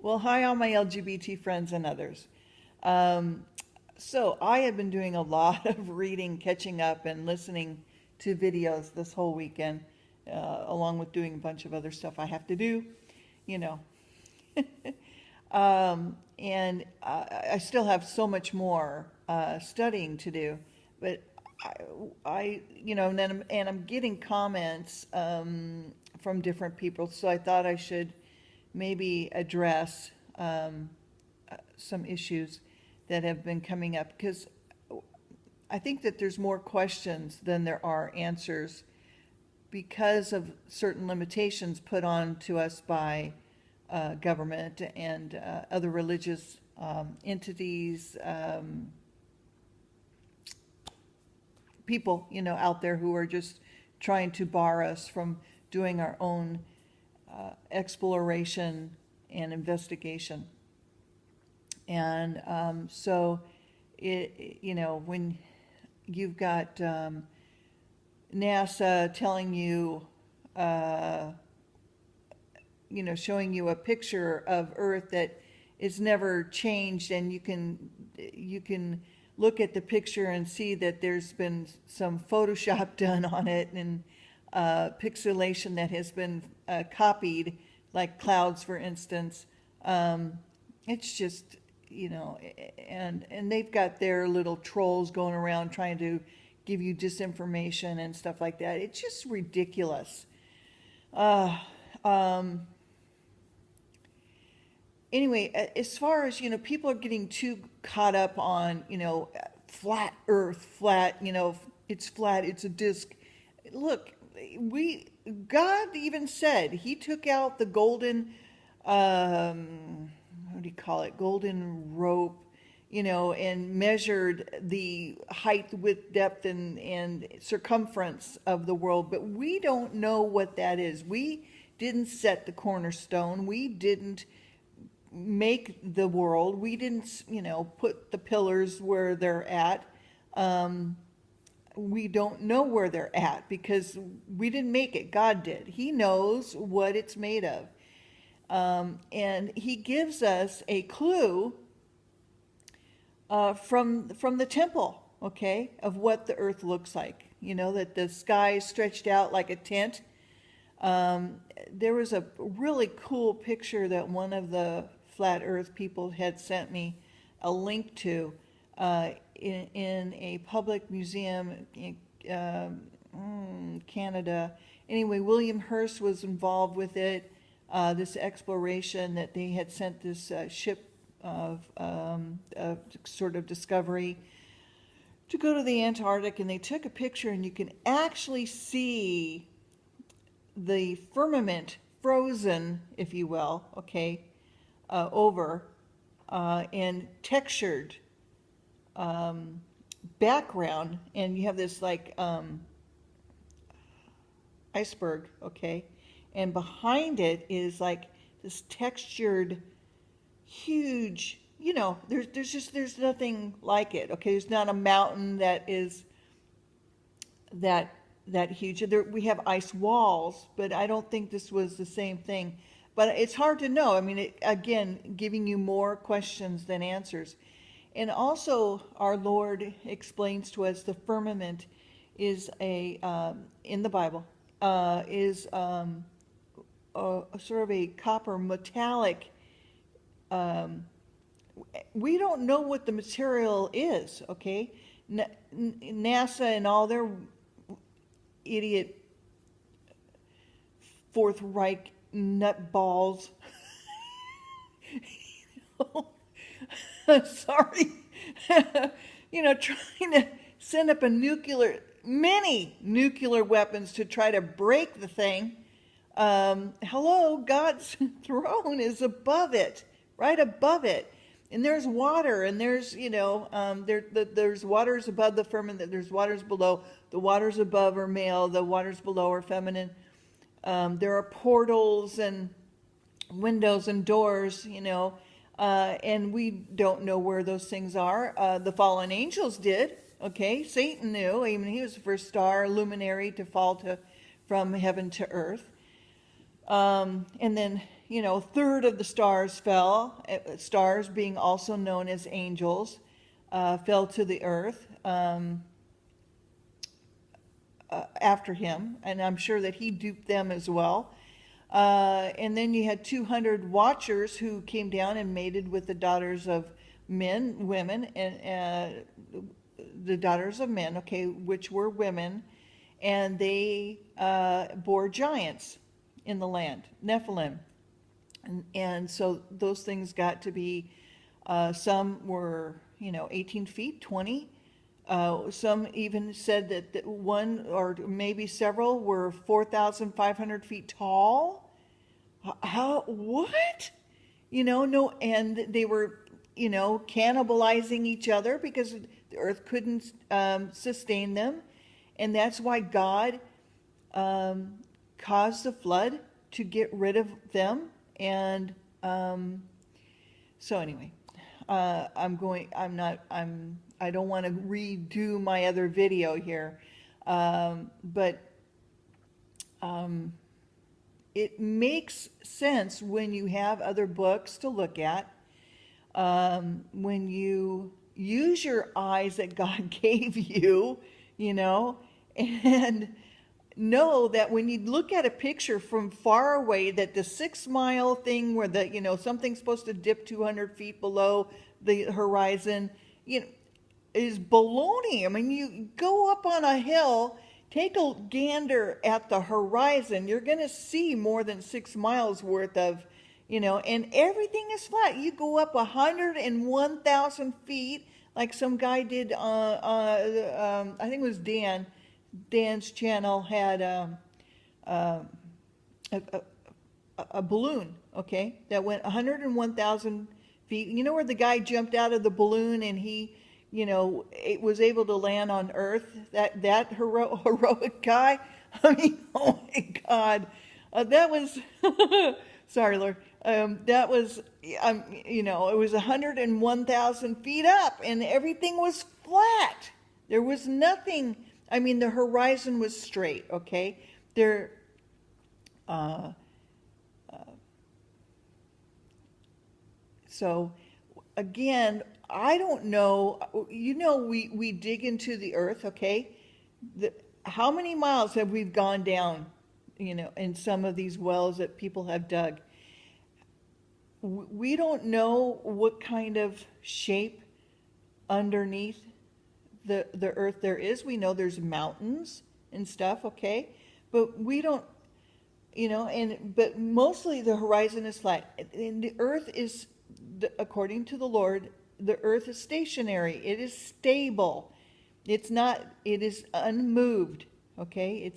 Well, hi, all my LGBT friends and others. Um, so, I have been doing a lot of reading, catching up, and listening to videos this whole weekend, along with doing a bunch of other stuff I have to do, you know. And I still have so much more studying to do, but I, and I'm getting comments from different people, so I thought I should maybe address some issues that have been coming up because I think that there's more questions than there are answers because of certain limitations put on to us by government and other religious entities, people, out there who are just trying to bar us from doing our own exploration and investigation. And so, when you've got NASA telling you, showing you a picture of Earth that is never changed, and you can look at the picture and see that there's been some Photoshop done on it and pixelation that has been copied, like clouds, for instance. It's just, and they've got their little trolls going around trying to give you disinformation and stuff like that. It's just ridiculous. Uh, um, anyway, as far as, people are getting too caught up on, flat Earth, flat, it's flat, it's a disc. Look, God even said He took out the golden, what do you call it, golden rope, and measured the height, width, depth, and circumference of the world. But we don't know what that is. We didn't set the cornerstone. We didn't make the world. We didn't, put the pillars where they're at. We don't know where they're at because we didn't make it. God did. He knows what it's made of. And He gives us a clue from the temple, okay, of what the earth looks like. That the sky is stretched out like a tent. There was a really cool picture that one of the flat earth people had sent me a link to in a public museum in Canada. Anyway, William Hearst was involved with it, this exploration that they had sent this ship of sort of discovery to go to the Antarctic, and they took a picture, and you can actually see the firmament frozen, if you will, okay, over and textured background, and you have this like iceberg, okay, and behind it is like this textured, huge, there's nothing like it, okay. There's not a mountain that is that huge. We have ice walls, but I don't think this was the same thing. But it's hard to know. I mean, again, giving you more questions than answers. And also, our Lord explains to us the firmament is in the Bible, is a sort of a copper metallic. We don't know what the material is, okay? NASA and all their idiot Fourth Reich nutballs. Sorry. Trying to send up many nuclear weapons to try to break the thing. Hello, God's throne is above it, right above it. And there's water, and there's, there's waters above the firmament, there's waters below. The waters above are male, the waters below are feminine. There are portals and windows and doors, and we don't know where those things are. The fallen angels did, okay? Satan knew. I mean, he was the first star, luminary to fall from heaven to earth. And then, a third of the stars fell. Stars, being also known as angels, fell to the earth after him, and I'm sure that he duped them as well. And then you had 200 watchers who came down and mated with the daughters of women, and the daughters of men, okay, which were women, and they bore giants in the land, Nephilim. And so those things got to be, some were, 18 feet, 20. Some even said that one or maybe several were 4,500 feet tall. How, what? No, and they were, cannibalizing each other because the earth couldn't sustain them. And that's why God caused the flood to get rid of them. And so anyway, I don't want to redo my other video here, but it makes sense when you have other books to look at, when you use your eyes that God gave you, and know that when you look at a picture from far away, that the 6-mile thing where something's supposed to dip 200 feet below the horizon, is baloney. I mean, you go up on a hill, take a gander at the horizon, you're going to see more than 6 miles worth of, and everything is flat. You go up 101,000 feet, like some guy did, I think it was Dan's channel had a balloon, okay, that went 101,000 feet. You know where the guy jumped out of the balloon and he, it was able to land on Earth? That heroic guy. I mean, oh my God, that was sorry, Lord. That was, it was 101,000 feet up, and everything was flat. There was nothing. I mean, the horizon was straight, okay? So, again, I don't know. We dig into the earth, okay? How many miles have we gone down, in some of these wells that people have dug? We don't know what kind of shape underneath the earth there is. We know there's mountains and stuff, okay, but we don't, but mostly the horizon is flat, and the earth is, according to the Lord, the earth is stationary. It is stable. It is unmoved, okay?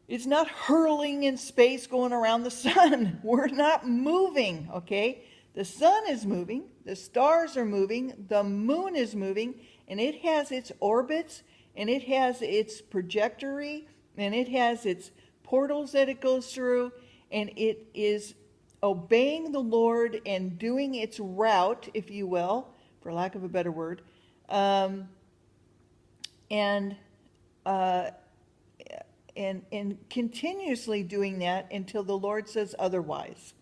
It's not hurling in space going around the sun. We're not moving, okay? The sun is moving, the stars are moving, the moon is moving, and it has its orbits, and it has its trajectory, and it has its portals that it goes through, and it is obeying the Lord and doing its route, if you will, for lack of a better word, and continuously doing that until the Lord says otherwise.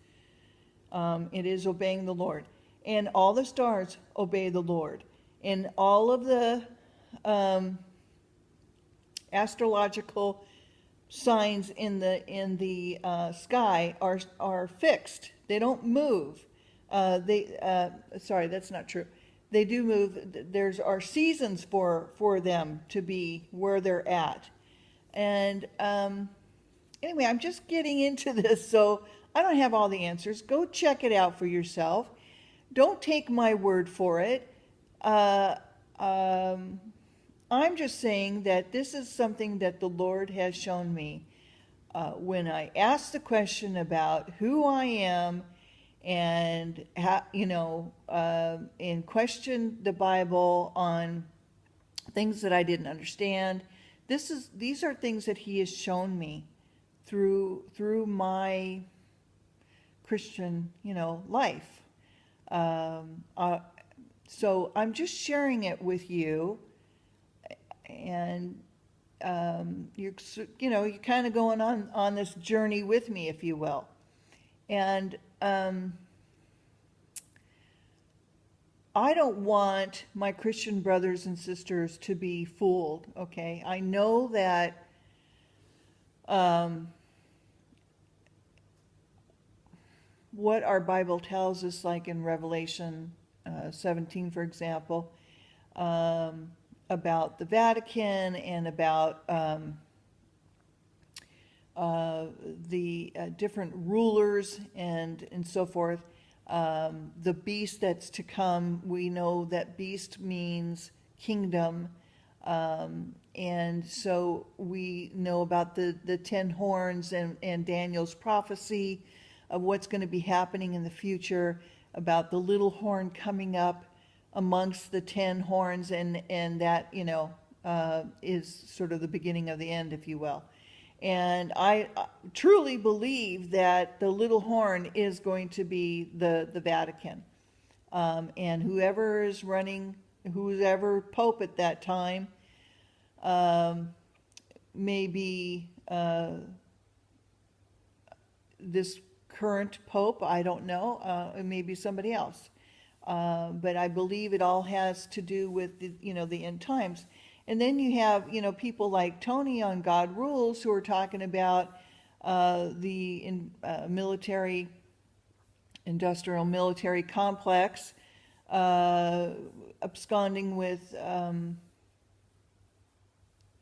It is obeying the Lord. And all the stars obey the Lord. And all of the astrological signs in the sky are fixed. They don't move. Sorry, that's not true. They do move. There's are seasons for them to be where they're at. And anyway, I'm just getting into this, so I don't have all the answers. Go check it out for yourself. Don't take my word for it. I'm just saying that this is something that the Lord has shown me. When I ask the question about who I am and and question the Bible on things that I didn't understand, these are things that He has shown me through my Christian life. So I'm just sharing it with you, and you're kind of going on this journey with me, if you will. And I don't want my Christian brothers and sisters to be fooled, okay? I know that what our Bible tells us, like in Revelation 17, for example, about the Vatican and about the different rulers and so forth. The beast that's to come, we know that beast means kingdom. And so we know about the 10 horns and Daniel's prophecy of what's going to be happening in the future, about the little horn coming up amongst the 10 horns, and that, is sort of the beginning of the end, if you will. And I truly believe that the little horn is going to be the Vatican. And whoever is running, whoever Pope at that time, may be this current Pope, I don't know, it may be somebody else. But I believe it all has to do with the end times. And then you have, people like Tony on God Rules who are talking about the military, industrial military complex, absconding with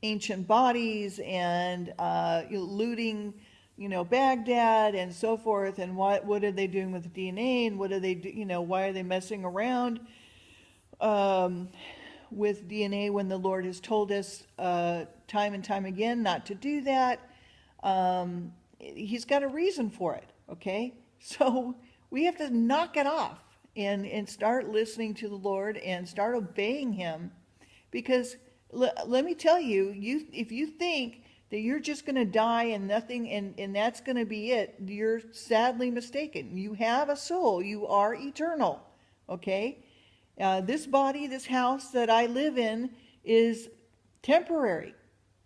ancient bodies and looting, Baghdad and so forth. And what are they doing with DNA? And what are they, why are they messing around with DNA when the Lord has told us time and time again not to do that? He's got a reason for it, okay? So we have to knock it off and start listening to the Lord and start obeying him. Because let me tell you, if you think that you're just going to die and nothing, and that's going to be it, you're sadly mistaken. You have a soul. You are eternal, okay? This body, this house that I live in is temporary.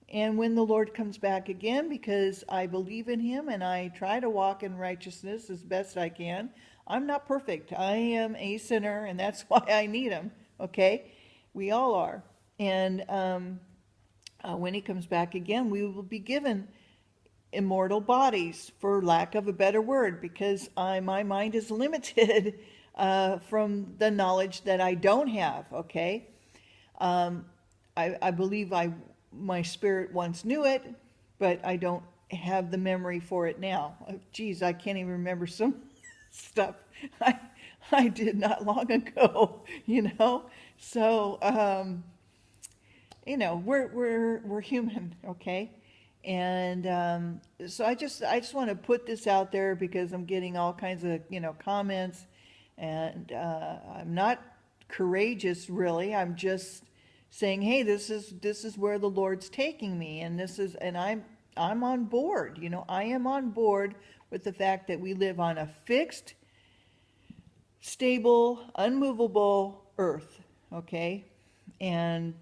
And when the Lord comes back again, because I believe in him and I try to walk in righteousness as best I can, I'm not perfect. I am a sinner, and that's why I need him, okay? We all are. And when he comes back again, we will be given immortal bodies, for lack of a better word, because my mind is limited from the knowledge that I don't have, okay? I believe my spirit once knew it, but I don't have the memory for it now. Geez, I can't even remember some stuff I did not long ago, So, we're human, okay? And so I just want to put this out there because I'm getting all kinds of comments, and I'm not courageous really. I'm just saying, hey, this is where the Lord's taking me, and I'm on board. I am on board with the fact that we live on a fixed, stable, unmovable earth, okay? And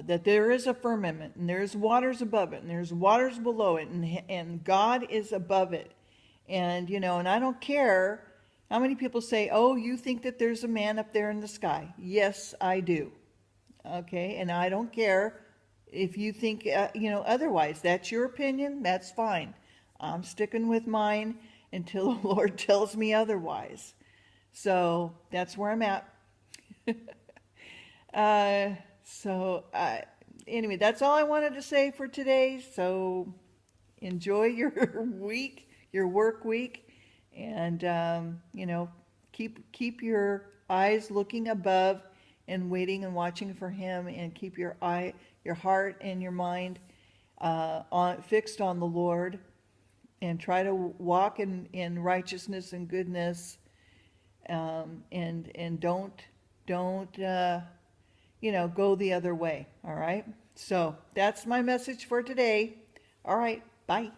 that there is a firmament, and there's waters above it, and there's waters below it, and God is above it. And, and I don't care how many people say, oh, you think that there's a man up there in the sky. Yes, I do. Okay, and I don't care if you think, otherwise. That's your opinion. That's fine. I'm sticking with mine until the Lord tells me otherwise. So that's where I'm at. Anyway, that's all I wanted to say for today. So enjoy your week, your work week, and keep your eyes looking above and waiting and watching for him, and keep your heart and your mind fixed on the Lord, and try to walk in righteousness and goodness, and don't go the other way. All right. So that's my message for today. All right. Bye.